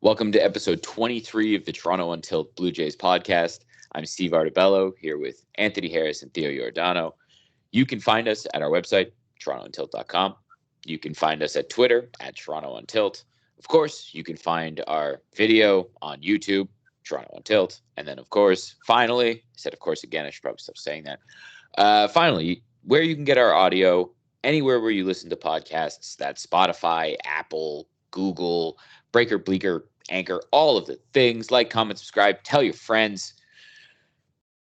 Welcome to episode 23 of the Toronto Untitled Blue Jays podcast. I'm Steve Artabello here with Anthony Harris and Theo Giordano. You can find us at our website, torontountilt.com. You can find us at Twitter at Toronto Untilt. Of course, you can find our video on YouTube, Toronto Untilt. And then, of course, finally, I said, of course, again, I should probably stop saying that. Finally, where you can get our audio, anywhere where you listen to podcasts, that's Spotify, Apple, Google, Breaker, Bleaker, Anchor, all of the things. Like, comment, subscribe, tell your friends.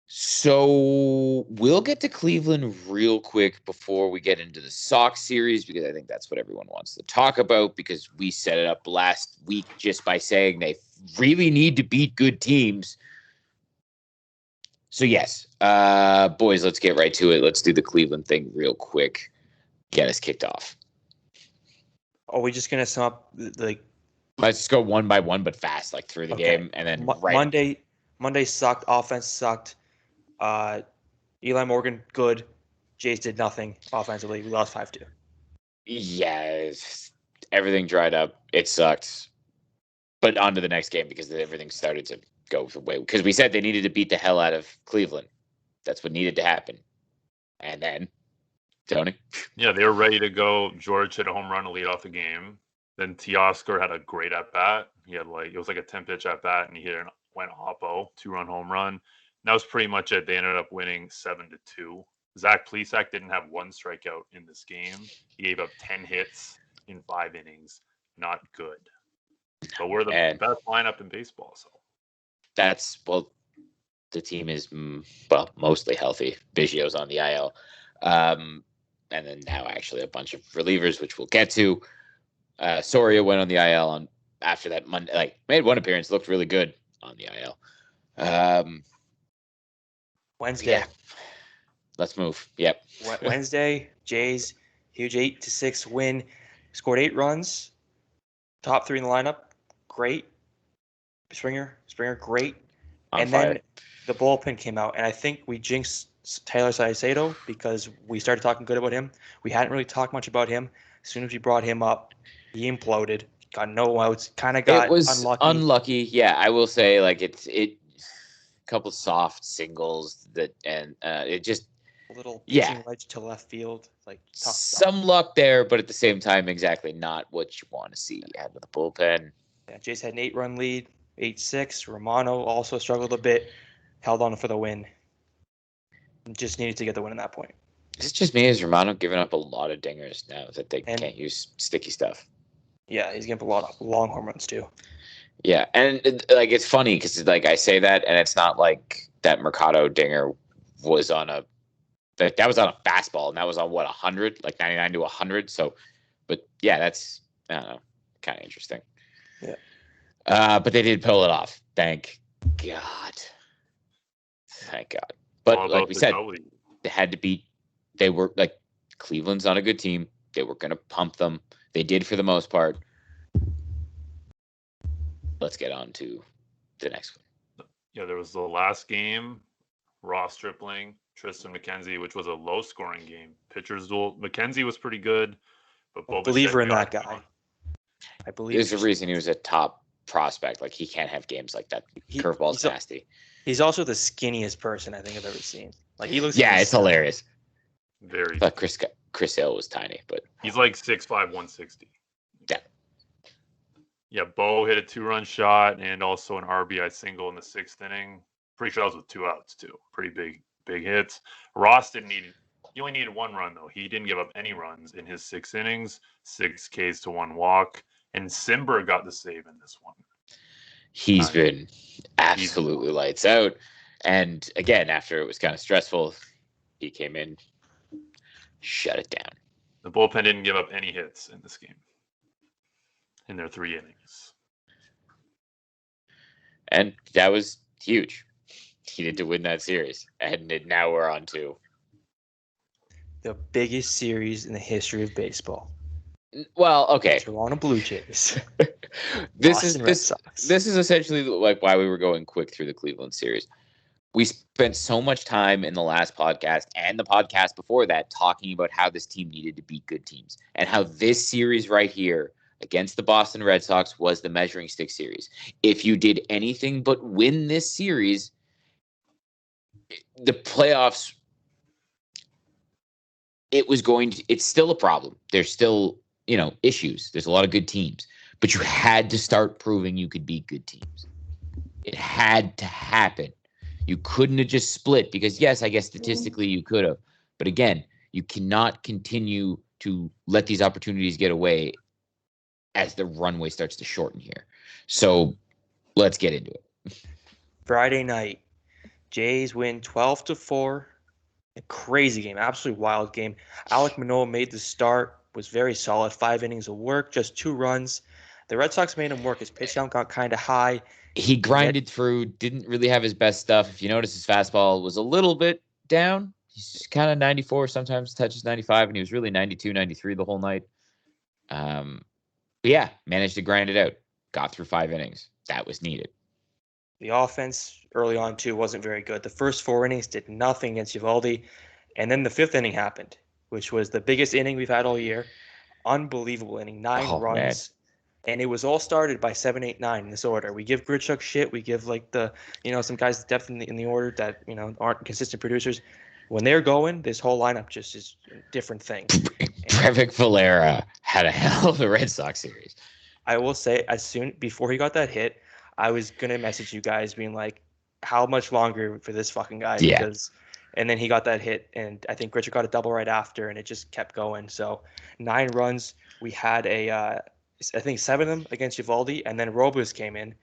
So we'll get to Cleveland real quick before we get into the Sox series, because I think that's what everyone wants to talk about, because we set it up last week just by saying they really need to beat good teams. So yes, boys, let's get right to it. Let's do the Cleveland thing real quick. Get us kicked off. Are we just gonna sum up Let's just go one by one, but fast, like through the game, and then Monday sucked. Offense sucked. Eli Morgan good. Jays did nothing offensively. We lost 5-2. Yeah, everything dried up. It sucked. But on to the next game, because everything started to go the way. Because we said they needed to beat the hell out of Cleveland. That's what needed to happen. And then, Tony? Yeah, they were ready to go. George hit a home run to lead off the game. Then Teoscar had a great at-bat. He had it was like a 10-pitch at-bat, and he went oppo, 2-run home run. And that was pretty much it. They ended up winning 7-2. Zach Plesac didn't have one strikeout in this game. He gave up 10 hits in 5 innings. Not good. But we're the best lineup in baseball. So the team is mostly healthy. Biggio's on the IL, and then now actually a bunch of relievers, which we'll get to. Soria went on the IL after that Monday. Made one appearance, looked really good on the IL. Wednesday. Yeah. Let's move. Yep. Wednesday, Jays, huge 8-6 win. Scored 8 runs. Top 3 in the lineup. Great. Springer, great. On fire. Then the bullpen came out, and I think we jinxed Taylor Saucedo because we started talking good about him. We hadn't really talked much about him. As soon as we brought him up, he imploded. Got no outs. It was unlucky. Yeah, I will say, a couple soft singles it just a little pitching wedge to left field, tough some stuff. Luck there, but at the same time, exactly not what you want to see out of the bullpen. Yeah, Jays had an 8-run lead, 8-6. Romano also struggled a bit, held on for the win. Just needed to get the win at that point. Is it just me? Is Romano giving up a lot of dingers now that they can't use sticky stuff? Yeah, he's giving up a lot of long home runs too. Yeah, and it's funny because I say that, and it's not like that Mercado dinger was on that was on a fastball, and that was on 100, 99 to 100. So, but yeah, that's, I don't know, kind of interesting. Yeah. But they did pull it off. Thank God. But like we said, they had to beat. They were Cleveland's not a good team. They were going to pump them. They did for the most part. Let's get on to the next one. Yeah, there was the last game. Ross Stripling, Tristan McKenzie, which was a low-scoring game. Pitchers duel. McKenzie was pretty good, but believer in that guy. I believe there's a reason he was a top prospect. He can't have games like that. Curveball's nasty. He's also the skinniest person I think I've ever seen. He looks. Yeah, it's hilarious. Very. But Chris Hill was tiny, but he's 6'5", 160. Yeah. Yeah, Bo hit a 2-run shot and also an RBI single in the 6th inning. Pretty sure that was with 2 outs too. Pretty big hits. Ross he only needed 1 run though. He didn't give up any runs in his 6 innings, 6 Ks to 1 walk. And Simber got the save in this one. He's been absolutely lights out. And again, after it was kind of stressful, he came in, shut it down. The bullpen didn't give up any hits in this game in their 3 innings. And that was huge. He needed to win that series. And now we're on to the biggest series in the history of baseball. Well, okay. Toronto Blue Jays. This is essentially why we were going quick through the Cleveland series. We spent so much time in the last podcast and the podcast before that talking about how this team needed to beat good teams and how this series right here against the Boston Red Sox was the measuring stick series. If you did anything but win this series, the playoffs, it's still a problem. There's still, issues. There's a lot of good teams, but you had to start proving you could beat good teams. It had to happen. You couldn't have just split because, yes, I guess statistically you could have. But again, you cannot continue to let these opportunities get away as the runway starts to shorten here. So let's get into it. Friday night, Jays win 12-4. A crazy game, absolutely wild game. Alek Manoah made the start, was very solid. 5 innings of work, just 2 runs. The Red Sox made him work. His pitch count got kind of high. He grinded through, didn't really have his best stuff. If you notice, his fastball was a little bit down. He's kind of 94, sometimes touches 95, and he was really 92, 93 the whole night. But yeah, managed to grind it out. Got through 5 innings. That was needed. The offense early on, too, wasn't very good. The first 4 innings did nothing against Uvalde. And then the 5th inning happened, which was the biggest inning we've had all year. Unbelievable inning. 9 runs. Man. And it was all started by 7, 8, 9 in this order. We give Grichuk shit. We give some guys depth in the order that aren't consistent producers. When they're going, this whole lineup just is a different thing. Brevik Valera had a hell of a Red Sox series. I will say, before he got that hit, I was gonna message you guys being like, how much longer for this fucking guy? Yeah. And then he got that hit, and I think Grichuk got a double right after, and it just kept going. So 9 runs. We had I think 7 of them against Uvalde, and then Robles came in,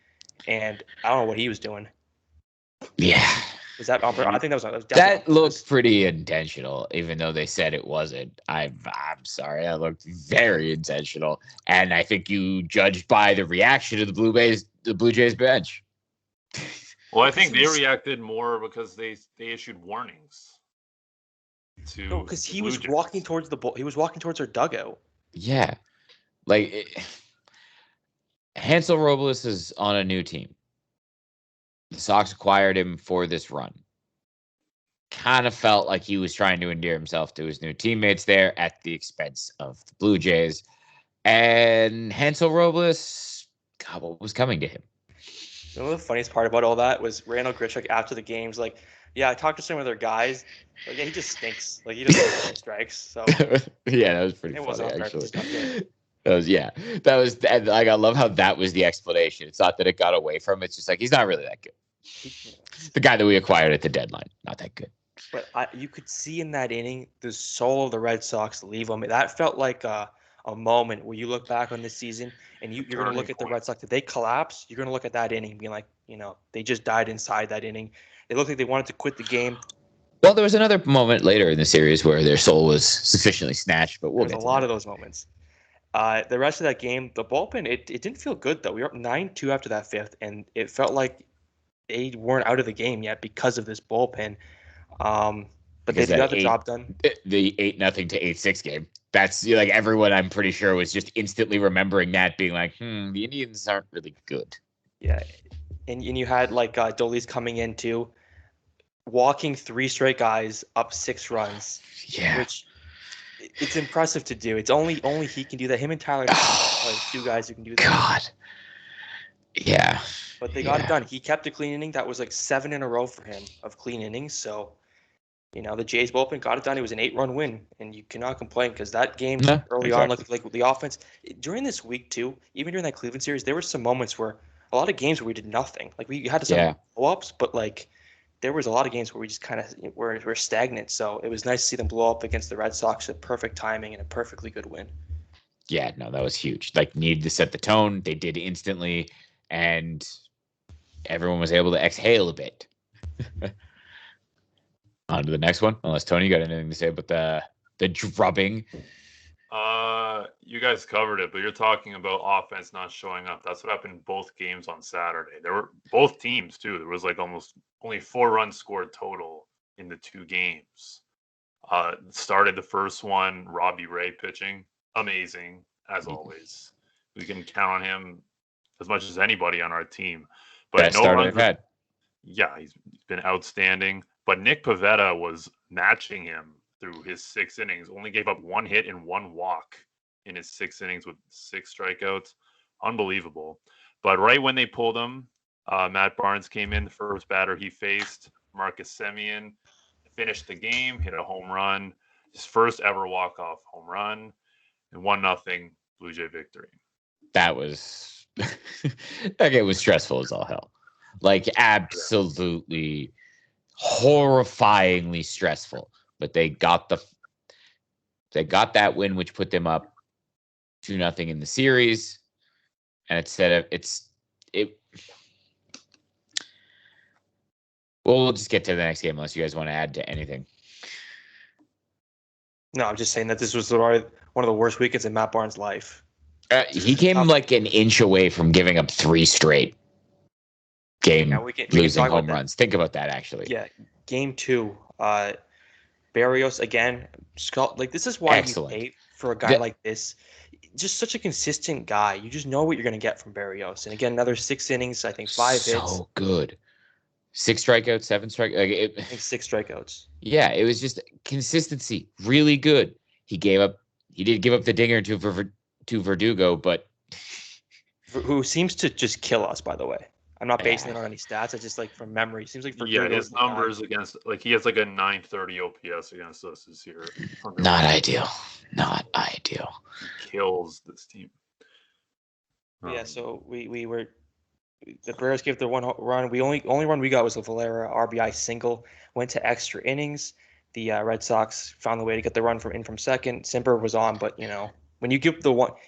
and I don't know what he was doing. Yeah. Was that I think that was that looked pretty intentional, even though they said it wasn't. I'm sorry, that looked very intentional, and I think you judged by the reaction of the Blue Jays bench. Well, I think they reacted more because they issued warnings. No, because he was walking towards he was walking towards their dugout. Yeah. Hansel Robles is on a new team. The Sox acquired him for this run. Kind of felt like he was trying to endear himself to his new teammates there at the expense of the Blue Jays. And Hansel Robles, God, what was coming to him? You know, the funniest part about all that was Randall Grichuk after the games, like, yeah, I talked to some of their guys. Like, yeah, he just stinks. Like, he doesn't strikes. So yeah, that was pretty funny, actually. I love how that was the explanation. It's not that it got away from him. It's just like, he's not really that good. The guy that we acquired at the deadline, not that good. But you could see in that inning the soul of the Red Sox leave them. That felt like a moment where you look back on this season and you're going to look at the Red Sox. If they collapse, you're going to look at that inning being like, they just died inside that inning. They looked like they wanted to quit the game. Well, there was another moment later in the series where their soul was sufficiently snatched, but there's a lot of those moments. The rest of that game, the bullpen, it didn't feel good, though. We were up 9-2 after that 5th, and it felt like they weren't out of the game yet because of this bullpen. But they got the job done. The 8-0 to 8-6 game. That's everyone, I'm pretty sure, was just instantly remembering that, being like, the Indians aren't really good. Yeah. And you had Dolis coming in too, walking 3 straight guys up 6 runs. Yeah. Which it's impressive to do. It's only he can do that. Him and Tyler are 2 guys who can do that. God. Yeah. But they got it done. He kept a clean inning. That was 7 in a row for him of clean innings. So, the Jays bullpen got it done. It was an 8-run win, and you cannot complain because that game early on looked like the offense. During this week, too, even during that Cleveland series, there were some moments where a lot of games where we did nothing. Like, we had some blow-ups, but, there was a lot of games where we just kind of were stagnant. So it was nice to see them blow up against the Red Sox at perfect timing and a perfectly good win. Yeah, no, that was huge. Needed to set the tone. They did instantly, and everyone was able to exhale a bit. On to the next one. Unless Tony, you got anything to say about the drubbing? You guys covered it, but you're talking about offense not showing up. That's what happened in both games on Saturday. There were both teams too. There was almost only 4 runs scored total in the 2 games. Started the first one, Robbie Ray pitching, amazing as always. We can count on him as much as anybody on our team. But best start I've had. Yeah, he's been outstanding. But Nick Pivetta was matching him through his 6 innings. Only gave up 1 hit and 1 walk in his 6 innings with 6 strikeouts. Unbelievable. But right when they pulled him, Matt Barnes came in, the first batter he faced, Marcus Semien, finished the game, hit a home run, his first ever walk-off home run, and 1-0 Blue Jay victory. That was that game was stressful as all hell. Like absolutely horrifyingly stressful. But they got that win, which put them up 2-0 in the series. And we'll just get to the next game unless you guys want to add to anything. No, I'm just saying that this was one of the worst weekends in Matt Barnes' life. He came like an inch away from giving up 3 straight losing home runs. Think about that, actually. Yeah, game 2. Barrios again. Like, this is why Excellent. you pay for a guy like this. Just such a consistent guy. You just know what you're going to get from Barrios. And again, another 6 innings. I think 5 hits. So good. 6 strikeouts, 7 strikeouts. I think 6 strikeouts. Yeah, it was just consistency. Really good. He did give up the dinger to Verdugo, but who seems to just kill us, by the way. I'm not basing it on any stats. I just, like, from memory. Seems like Verdugo, his numbers against, like, he has like a 930 OPS against us this year. Not ideal. He kills this team. Yeah, so the Brewers gave the 1 run. Only run we got was the Valera RBI single. Went to extra innings. The Red Sox found the way to get the run from second. Simper was on, but when you give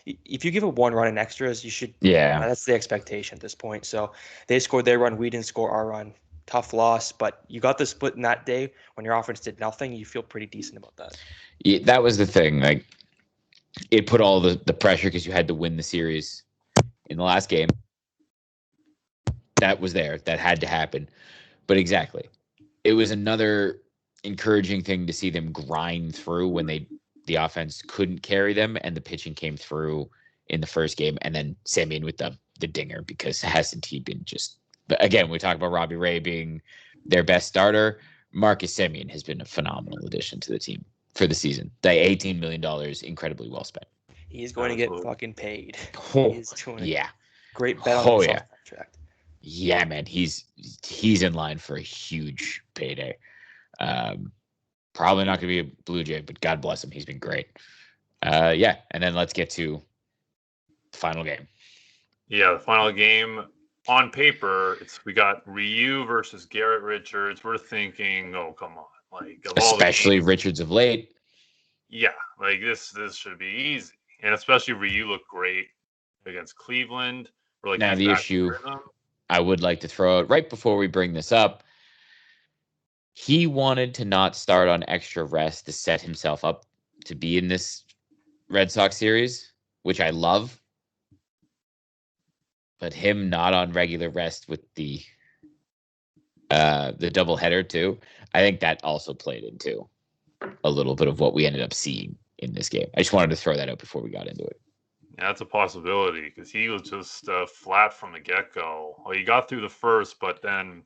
if you give a 1 run in extras, you should. Yeah, that's the expectation at this point. So they scored their run. We didn't score our run. Tough loss, but you got the split in that day when your offense did nothing. You feel pretty decent about that. Yeah, that was the thing. Like, it put all the pressure because you had to win the series in the last game. That was there. That had to happen. But exactly, it was another encouraging thing to see them grind through when the offense couldn't carry them, and the pitching came through in the first game, and then Semien with the dinger, because hasn't he been just... But again, we talk about Robbie Ray being their best starter. Marcus Semien has been a phenomenal addition to the team for the season. The $18 million, incredibly well spent. He's going to get fucking paid. He's doing great bet on his contract. Yeah, man, he's in line for a huge payday. Probably not going to be a Blue Jay, but God bless him. He's been great. And then let's get to the final game. Yeah, the final game. On paper, we got Ryu versus Garrett Richards. We're thinking, oh, come on. Like, especially Richards of late. Yeah, like this should be easy. And especially Ryu looked great against Cleveland. Now, the issue I would like to throw out right before we bring this up, he wanted to not start on extra rest to set himself up to be in this Red Sox series, which I love. But him not on regular rest with the doubleheader too, I think that also played into a little bit of what we ended up seeing in this game. I just wanted to throw that out before we got into it. Yeah, that's a possibility, because he was just flat from the get-go. Well, he got through the first, but then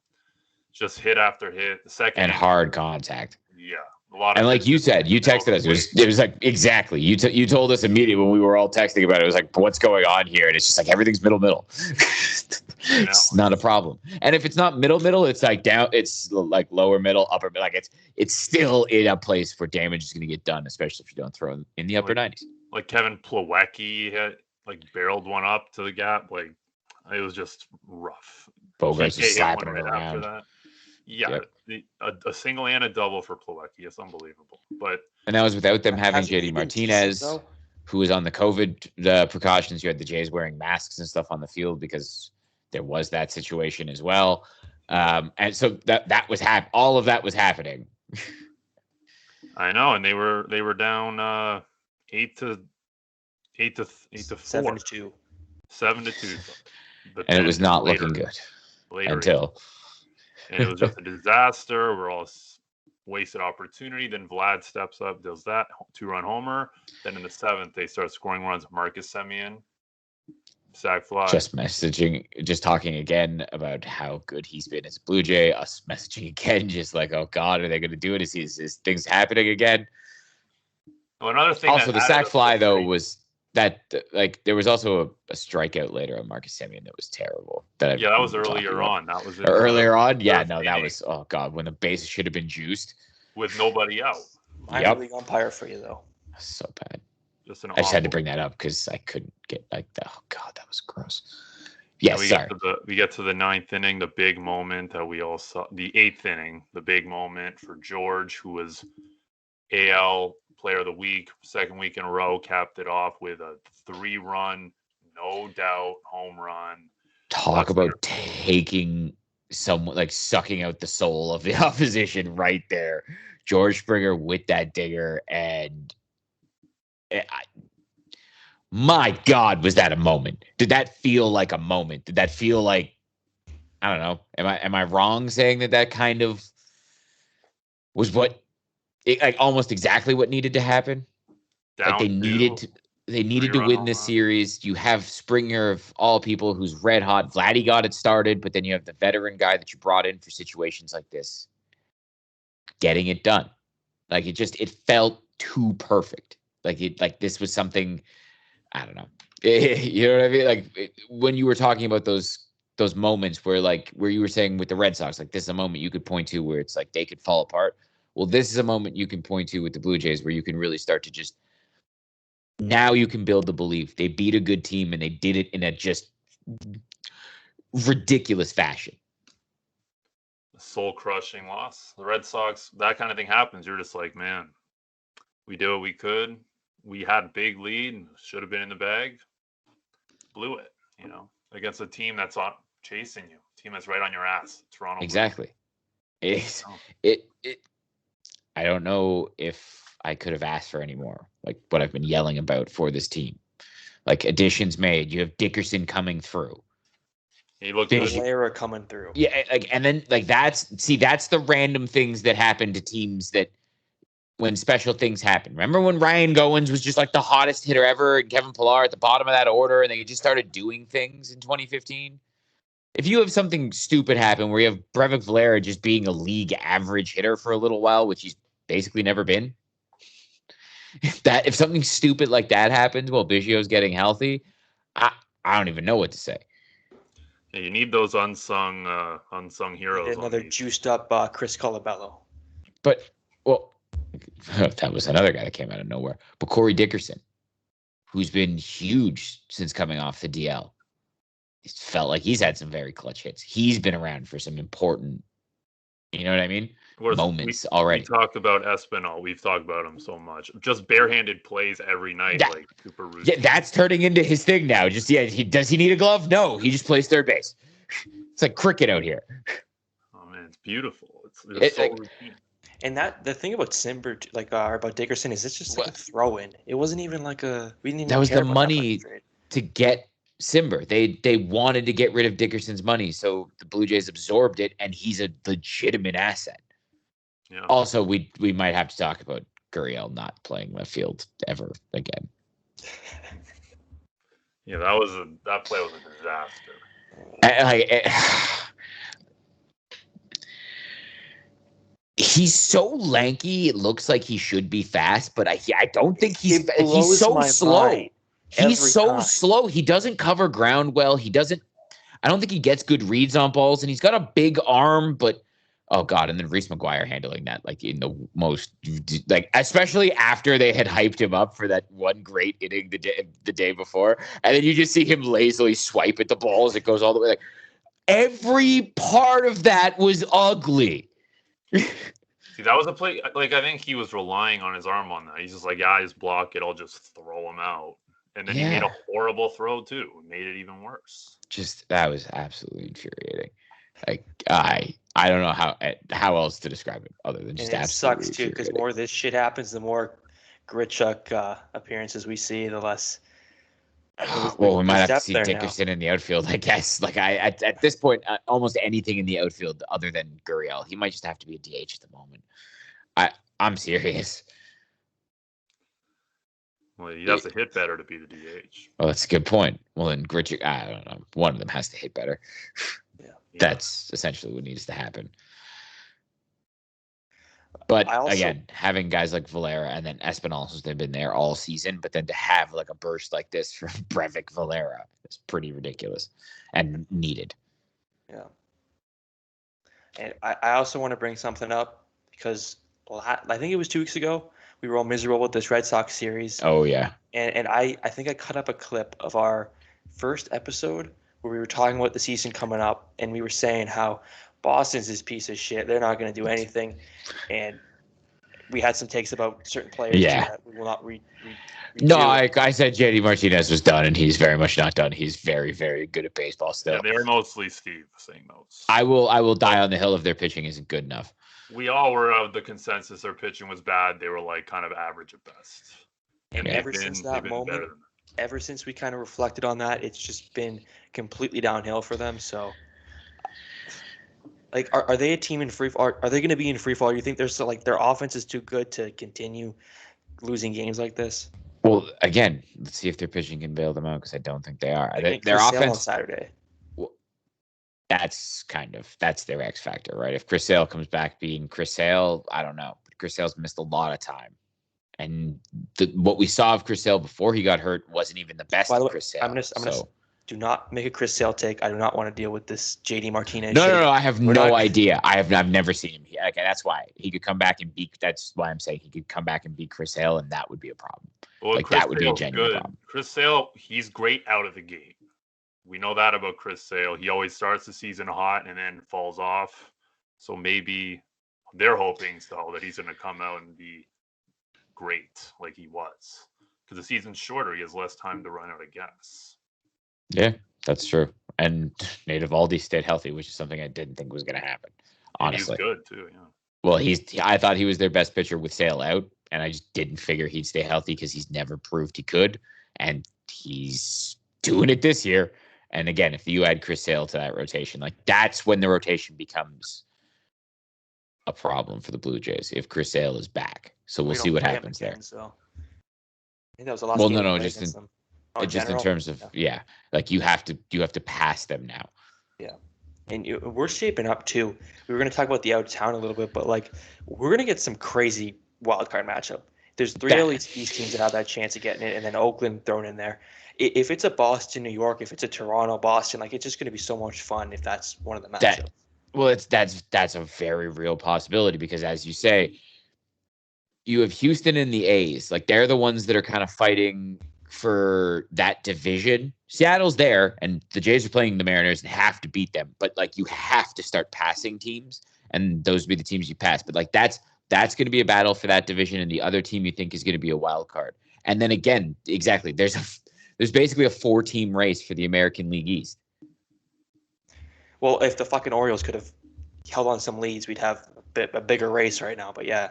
just hit after hit. The second and hard contact. Yeah, a lot. And like you said, you texted us. It was like exactly. You told us immediately when we were all texting about it. It was like, what's going on here? And it's just like everything's middle. It's not a problem. And if it's not middle, it's like down. It's like lower middle, upper middle. Like it's still in a place where damage is going to get done, especially if you don't throw in the upper 90s. Like Kevin Plawecki had barreled one up to the gap. Like, it was just rough. Bogarts was slapping it around. After that. Yeah, yep. A single and a double for Plawecki. It's unbelievable. And that was without them having JD Martinez, who was on the COVID precautions. You had the Jays wearing masks and stuff on the field because there was that situation as well. And so that was all of that was happening. I know, and they were down 8-4. 7-2. 7-2. And it was not looking good until. And it was just a disaster. We're all wasted opportunity. Then Vlad steps up, does that 2-run homer. Then in the 7th, they start scoring runs. Marcus Semien, sac fly. Just talking again about how good he's been as a Blue Jay. Us messaging again, just like, oh God, are they going to do it? Is things happening again? Well, another thing. Also, the sac fly though was there was also a strikeout later on Marcus Semien that was terrible. That was earlier on. That was earlier on. Yeah, no, that was when the bases should have been juiced with nobody out. Minor league umpire for you though. So bad. I just had to bring that up because I couldn't get that was gross. Yeah, sorry. We get to the ninth inning, the big moment that we all saw. The eighth inning, the big moment for George, who was AL Player of the Week, second week in a row, capped it off with a 3-run, no doubt home run. Talk about taking someone, like sucking out the soul of the opposition right there. George Springer with that digger, and my God, was that a moment? Did that feel like a moment? Did that feel like, I don't know, am I wrong saying that kind of was what, like almost exactly what needed to happen? Like they needed to win this series. You have Springer of all people who's red hot. Vladdy got it started, but then you have the veteran guy that you brought in for situations like this, getting it done. Like it felt too perfect. Like this was something, I don't know. You know what I mean? Like when you were talking about those moments where you were saying with the Red Sox, like this is a moment you could point to where it's like they could fall apart. Well, this is a moment you can point to with the Blue Jays where you can really start to just, now you can build the belief. They beat a good team and they did it in a just ridiculous fashion. Soul-crushing loss. The Red Sox, that kind of thing happens. You're just like, man, we did what we could. We had a big lead, should have been in the bag, blew it, against a team that's chasing you, team that's right on your ass. Toronto. Exactly. I don't know if I could have asked for any more, like what I've been yelling about for this team. Like additions made, you have Dickerson coming through. He looked good. Valera coming through. Yeah, and then that's the random things that happen to teams that when special things happen. Remember when Ryan Goins was just like the hottest hitter ever and Kevin Pillar at the bottom of that order and they just started doing things in 2015? If you have something stupid happen where you have Brevik Valera just being a league average hitter for a little while, which he's basically never been, if something stupid like that happens while Biggio's getting healthy, I don't even know what to say. Yeah, you need those unsung heroes. Another juiced up Chris Colabello. But that was another guy that came out of nowhere. But Corey Dickerson, who's been huge since coming off the DL, it felt like he's had some very clutch hits. He's been around for some important, you know what I mean? Moments already. We talked about Espinal. We've talked about him so much. Just barehanded plays every night, like super routine. Yeah, that's turning into his thing now. Does he need a glove? No, he just plays third base. It's like cricket out here. Oh man, it's beautiful. It's so routine. And the thing about Simber, about Dickerson, is it's just like a throw in. It wasn't even we didn't even. That was the money to get Simber. They wanted to get rid of Dickerson's money, so the Blue Jays absorbed it, and he's a legitimate asset. Yeah. Also, we might have to talk about Gurriel not playing left field ever again. Yeah, that play was a disaster. He's so lanky. It looks like he should be fast, but I don't think he's so slow. He's so slow. He doesn't cover ground well. I don't think he gets good reads on balls, and he's got a big arm, but oh God. And then Reese McGuire handling that in the most, especially after they had hyped him up for that one great inning the day before. And then you just see him lazily swipe at the ball as it goes all the way. Every part of that was ugly. See, that was a play. I think he was relying on his arm on that. He's just like, I just block it. I'll just throw him out. And then he made a horrible throw too. It made it even worse. That was absolutely infuriating. I don't know how else to describe it other than just absolutely. It sucks too because more of this shit happens, the more Grichuk appearances we see, the less. Well, we might have to see Dickerson in the outfield, I guess. At this point, almost anything in the outfield other than Gurriel, he might just have to be a DH at the moment. I'm serious. Well, he has to hit better to be the DH. Well, that's a good point. Well, then Grichuk, I don't know. One of them has to hit better. Yeah. That's essentially what needs to happen. But again, having guys like Valera and then Espinal, who's they've been there all season, but then to have like a burst like this from Breivik Valera is pretty ridiculous and needed. Yeah. And I also want to bring something up because I think it was 2 weeks ago, we were all miserable with this Red Sox series. Oh, yeah. And I think I cut up a clip of our first episode where we were talking about the season coming up, and we were saying how Boston's this piece of shit. They're not going to do anything. And we had some takes about certain players too, that we will not read. No, I said JD Martinez was done, and he's very much not done. He's very, very good at baseball still. Yeah, they're mostly Steve saying those. I will die on the hill if their pitching isn't good enough. We all were of the consensus their pitching was bad. They were like kind of average at best. And ever since that moment, ever since we kind of reflected on that, it's just been completely downhill for them. So, like, are they a team in free fall? Are they going to be in free fall? You think there's like their offense is too good to continue losing games like this? Well, again, let's see if their pitching can bail them out because I don't think they are. Their offense on Saturday. Well, that's their X factor, right? If Chris Sale comes back being Chris Sale, I don't know. But Chris Sale's missed a lot of time. And what we saw of Chris Sale before he got hurt wasn't even the best of Chris Sale. I'm gonna do not make a Chris Sale take. I do not want to deal with this JD Martinez. No. I have no idea. I've never seen him. Okay, that's why he could come back and beat. That's why I'm saying he could come back and beat Chris Sale, and that would be a problem. Well, like that would be a genuine problem. Chris Sale, he's great out of the gate. We know that about Chris Sale. He always starts the season hot and then falls off. So maybe they're hoping still that he's going to come out and be great like he was. Because the season's shorter, he has less time to run out of gas. Yeah, that's true. And Nate Eovaldi stayed healthy, which is something I didn't think was going to happen. Honestly, he's good too. Yeah. Well, I thought he was their best pitcher with Sale out, and I just didn't figure he'd stay healthy because he's never proved he could, and he's doing it this year. And again, if you add Chris Sale to that rotation, like that's when the rotation becomes a problem for the Blue Jays if Chris Sale is back. So we'll see what happens there. So. I think that was the last well, game no, just in terms of like you have to pass them now. Yeah, and we're shaping up too. We were going to talk about the out of town a little bit, but like we're going to get some crazy wild card matchup. There's 3 East teams that have that chance of getting it, and then Oakland thrown in there. If it's a Boston, New York, if it's a Toronto, Boston, like it's just going to be so much fun if that's one of the matchups. That's a very real possibility because, as you say, you have Houston and the A's. Like they're the ones that are kind of fighting for that division. Seattle's there, and the Jays are playing the Mariners and have to beat them. But like you have to start passing teams, and those would be the teams you pass. But like that's going to be a battle for that division, and the other team you think is going to be a wild card. And then again, exactly, there's basically a 4-team race for the American League East. Well, if the fucking Orioles could have held on some leads, we'd have a bigger race right now. But yeah,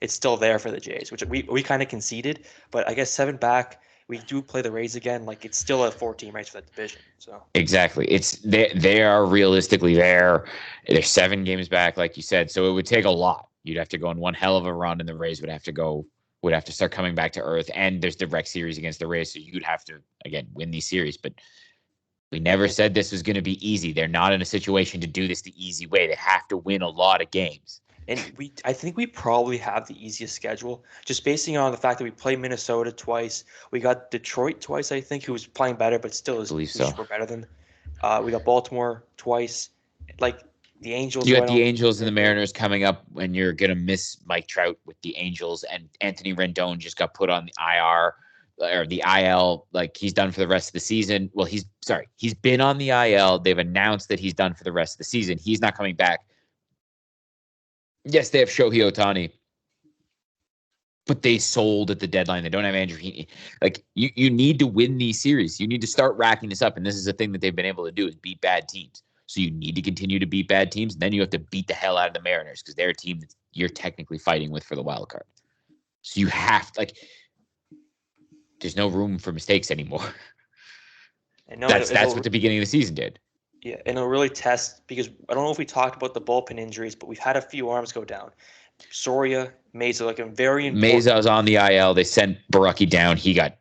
it's still there for the Jays, which we kind of conceded. But I guess 7 back, we do play the Rays again. Like it's still a 4-team race for that division. So exactly, it's they are realistically there. They're 7 games back, like you said. So it would take a lot. You'd have to go on one hell of a run, and the Rays would have to start coming back to earth. And there's direct series against the Rays, so you'd have to again win these series. But we never said this was going to be easy. They're not in a situation to do this the easy way. They have to win a lot of games. And I think we probably have the easiest schedule, just basing on the fact that we play Minnesota twice. We got Detroit twice, I think, who was playing better, but still is super better than. We got Baltimore twice. Like the Angels. You got the Angels and the Mariners coming up, and you're going to miss Mike Trout with the Angels. And Anthony Rendon just got put on the IR or the IL. Like he's done for the rest of the season. Well, he's been on the IL. They've announced that he's done for the rest of the season. He's not coming back. Yes, they have Shohei Ohtani, but they sold at the deadline. They don't have Andrew Heaney. Like you need to win these series. You need to start racking this up, and this is the thing that they've been able to do is beat bad teams. So you need to continue to beat bad teams. And then you have to beat the hell out of the Mariners because they're a team that you're technically fighting with for the wild card. So you have there's no room for mistakes anymore. And that's what the beginning of the season did. Yeah, and it'll really test because I don't know if we talked about the bullpen injuries, but we've had a few arms go down. Soria, Meza, like a very important. Meza was on the IL. They sent Baraki down. He got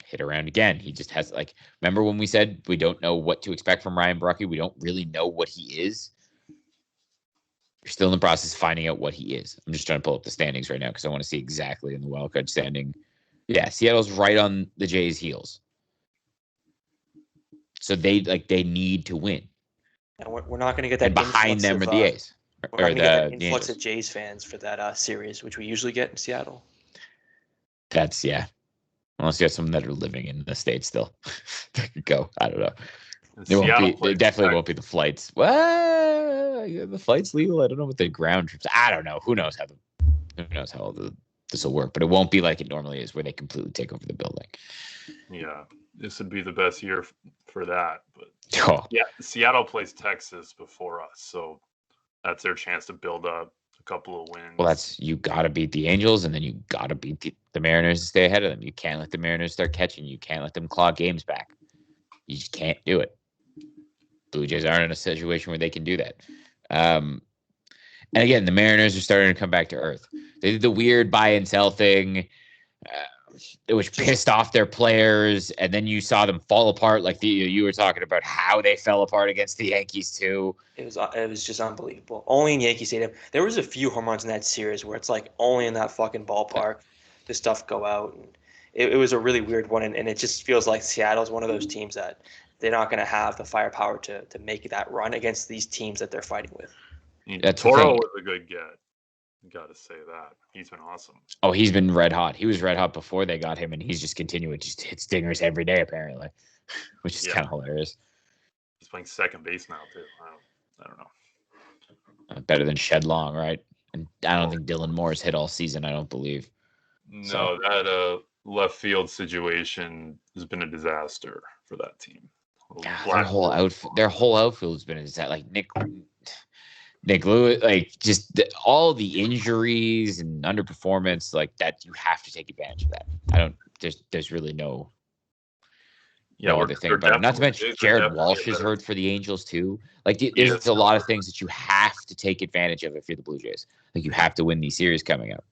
hit around again. He just has remember when we said we don't know what to expect from Ryan Baraki? We don't really know what he is. You're still in the process of finding out what he is. I'm just trying to pull up the standings right now because I want to see exactly in the wildcard standing. Yeah, Seattle's right on the Jays' heels. So they need to win. And we're not going to get that. And behind them are the A's. We're not going to get that influx of Jays fans for that series, which we usually get in Seattle. That's, yeah. Unless you have some that are living in the States still. They could go. I don't know. There definitely won't be the flights. Well, the flight's legal. I don't know what the ground trips. I don't know. Who knows how all this will work? But it won't be like it normally is, where they completely take over the building. Yeah, this would be the best year for that. But yeah, Seattle plays Texas before us, so that's their chance to build up a couple of wins. Well, you got to beat the Angels, and then you got to beat the Mariners to stay ahead of them. You can't let the Mariners start catching. You can't let them claw games back. You just can't do it. Blue Jays aren't in a situation where they can do that. And again, the Mariners are starting to come back to earth. They did the weird buy and sell thing, which pissed off their players, and then you saw them fall apart. Like you were talking about how they fell apart against the Yankees too. It was just unbelievable. Only in Yankee Stadium. There was a few home runs in that series where it's like only in that fucking ballpark does stuff go out. And it was a really weird one, and it just feels like Seattle's one of those teams that they're not going to have the firepower to make that run against these teams that they're fighting with. Toro was a good get. Got to say that. He's been awesome. Oh, he's been red hot. He was red hot before they got him, and he's just continuing to hit stingers every day, apparently, which is kind of hilarious. He's playing second base now, too. I don't know. Better than Shed Long, right? And I don't think Dylan Moore's hit all season, I don't believe. No, that left field situation has been a disaster for that team. Their whole outfield has been a disaster. Like Nick Lewis, like just all the injuries and underperformance, like that. You have to take advantage of that. There's really no other thing about it. Not to mention Jared Walsh is hurt for the Angels too. Like there's a lot of things that you have to take advantage of if you're the Blue Jays. Like you have to win these series coming up.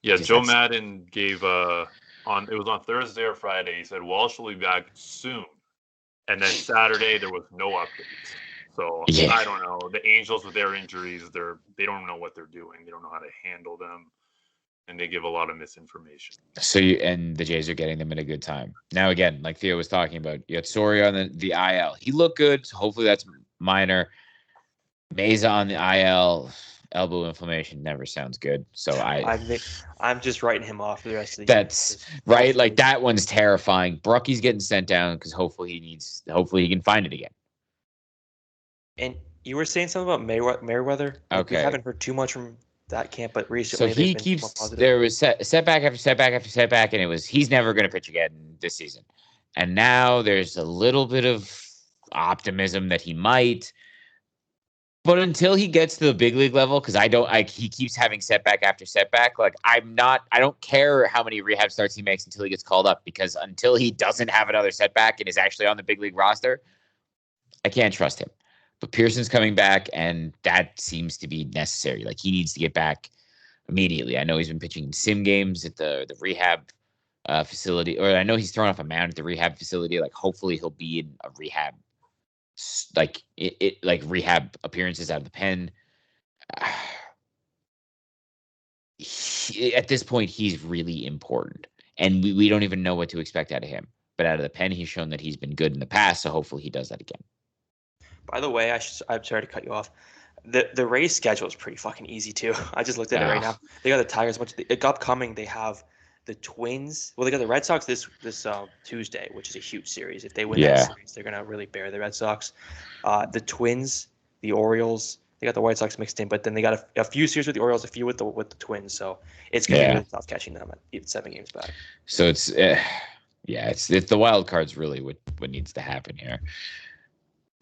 Yeah, Joe Madden gave it was on Thursday or Friday. He said Walsh will be back soon, and then Saturday there was no updates. So I don't know. The Angels with their injuries, they don't know what they're doing. They don't know how to handle them, and they give a lot of misinformation. So and the Jays are getting them at a good time. Now again, like Theo was talking about, you had Soria on the IL. He looked good. So hopefully that's minor. Meza on the IL. Elbow inflammation never sounds good. So I'm just writing him off for the rest of the year. That's right. Like that one's terrifying. Brucky's getting sent down because hopefully he can find it again. And you were saying something about Merriweather. Okay. We haven't heard too much from that camp, but recently so he keeps. There was setback after setback after setback, and he's never going to pitch again this season. And now there's a little bit of optimism that he might. But until he gets to the big league level, because he keeps having setback after setback. Like I don't care how many rehab starts he makes until he gets called up, because until he doesn't have another setback and is actually on the big league roster, I can't trust him. But Pearson's coming back, and that seems to be necessary. Like he needs to get back immediately. I know he's been pitching sim games at the rehab facility, or I know he's thrown off a mound at the rehab facility. Like hopefully he'll be in a rehab. Like rehab appearances out of the pen. At this point, he's really important, and we don't even know what to expect out of him. But out of the pen, he's shown that he's been good in the past, so hopefully he does that again. By the way, I'm sorry to cut you off. The Rays schedule is pretty fucking easy too. I just looked at it right now. They got the Tigers. Upcoming, they have the Twins. Well, they got the Red Sox this Tuesday, which is a huge series. If they win that series, they're gonna really bear the Red Sox. The Twins, the Orioles. They got the White Sox mixed in, but then they got a few series with the Orioles, a few with the Twins. So it's gonna be really tough catching them at 7 games back. So it's the wild card's really what needs to happen here.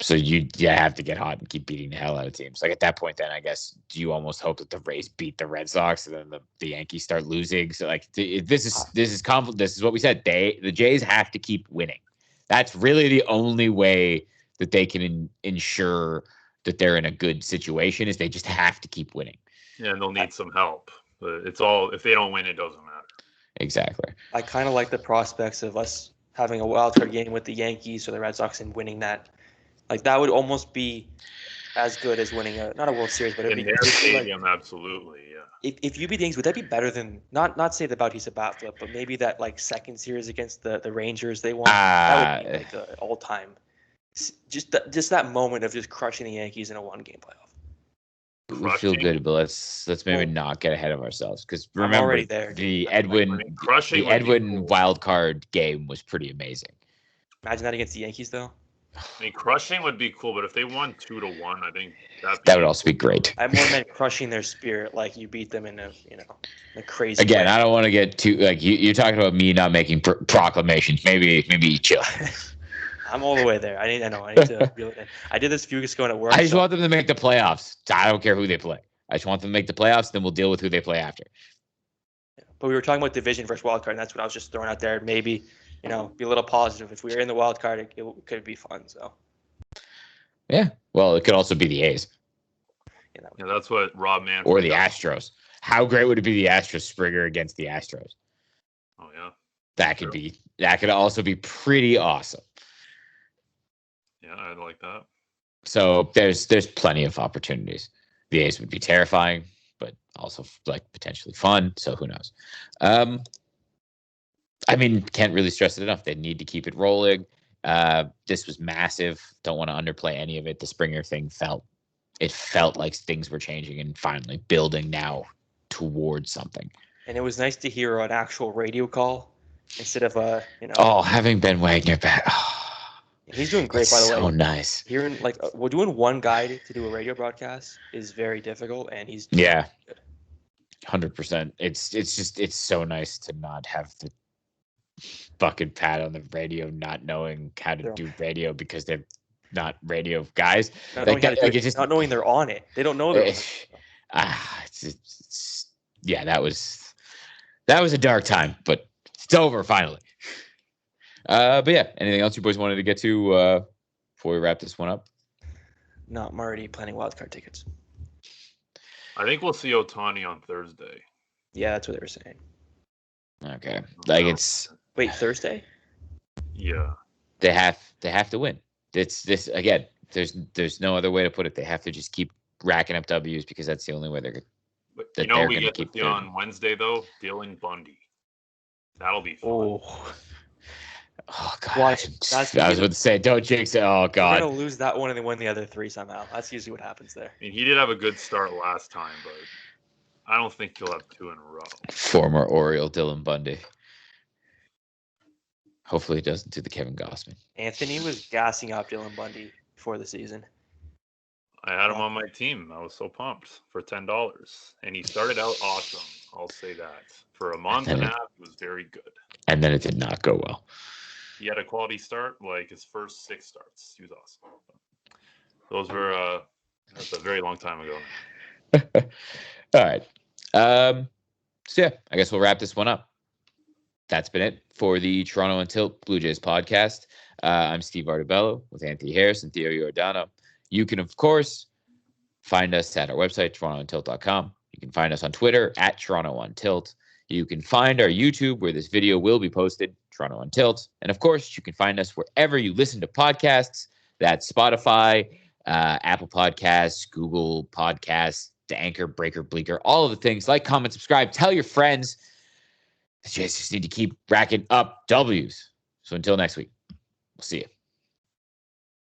So you have to get hot and keep beating the hell out of teams. Like at that point, then I guess do you almost hope that the Rays beat the Red Sox and then the Yankees start losing? So like this is what we said. The Jays have to keep winning. That's really the only way that they can ensure that they're in a good situation, is they just have to keep winning. Yeah, and they'll need some help. But it's all, if they don't win, it doesn't matter. Exactly. I kind of like the prospects of us having a wild card game with the Yankees or the Red Sox and winning that. Like that would almost be as good as winning not a World Series, but it'd In be their like, stadium, absolutely, yeah. if you beat the Yankees, would that be better than not say the Bautista bat flip, but maybe that like second series against the Rangers they won? That would be like an all time. Just that moment of just crushing the Yankees in a 1-game playoff. We feel good, but let's maybe not get ahead of ourselves because remember I'm already there, the Edwin wild card game was pretty amazing. Imagine that against the Yankees, though. I mean, crushing would be cool, but if they won 2-1, I think that would also be great. I more meant crushing their spirit, like you beat them in a crazy. Again, way. I don't want to get too like you're talking about me not making proclamations. Maybe chill. I'm all the way there. I need to reel it in. I did this a few weeks ago at work. I just want them to make the playoffs. I don't care who they play. I just want them to make the playoffs. Then we'll deal with who they play after. But we were talking about division versus wild card, and that's what I was just throwing out there. Maybe, be a little positive. If we were in the wild card, it could be fun. So. Yeah. Well, it could also be the A's. Yeah, that's what Rob Manfred. Or the Astros. How great would it be the Astros Springer against the Astros? Oh yeah. That could also be pretty awesome. Yeah, I'd like that. So there's plenty of opportunities. The A's would be terrifying, but also like potentially fun. So who knows? I mean, can't really stress it enough. They need to keep it rolling. This was massive. Don't want to underplay any of it. The Springer thing felt like things were changing and finally building now towards something. And it was nice to hear an actual radio call instead of having Ben Wagner back. He's doing great, by the way. So nice. Hearing we're doing one guy to do a radio broadcast is very difficult, and he's good. 100%. It's so nice to not have the fucking Pat on the radio not knowing how to do radio because they're not radio guys. Not knowing they're on it. They don't know they're on it. That was a dark time, but it's over finally. But yeah, anything else you boys wanted to get to before we wrap this one up? No, I'm already planning wildcard tickets. I think we'll see Ohtani on Thursday. Yeah, that's what they were saying. Okay, wait, Thursday? Yeah, they have to win. It's this again. There's no other way to put it. They have to just keep racking up W's because that's the only way they're. But we get to see on Wednesday though, Dylan Bundy. That'll be fun. Oh God! I was about to say, don't jinx it. Oh God! We're gonna lose that one and then win the other 3 somehow. That's usually what happens there. I mean, he did have a good start last time, but I don't think he'll have 2 in a row. Former Oriole Dylan Bundy. Hopefully, he doesn't do the Kevin Gossman. Anthony was gassing up Dylan Bundy before the season. I had him on my team. I was so pumped for $10, and he started out awesome. I'll say that. For a month and a half, he was very good. And then it did not go well. He had a quality start, like his first 6 starts. He was awesome. Those were that's a very long time ago. All right. So yeah, I guess we'll wrap this one up. That's been it for the Toronto Untitled Blue Jays podcast. I'm Steve Artabello with Anthony Harris and Theo Giordano. You can, of course, find us at our website, torontountilt.com. You can find us on Twitter at Toronto Untilt. You can find our YouTube where this video will be posted, Toronto Untilt. And of course, you can find us wherever you listen to podcasts. That's Spotify, Apple Podcasts, Google Podcasts, the Anchor, Breaker, Bleaker, all of the things. Like, comment, subscribe, tell your friends. The Jays just need to keep racking up W's. So until next week, we'll see you.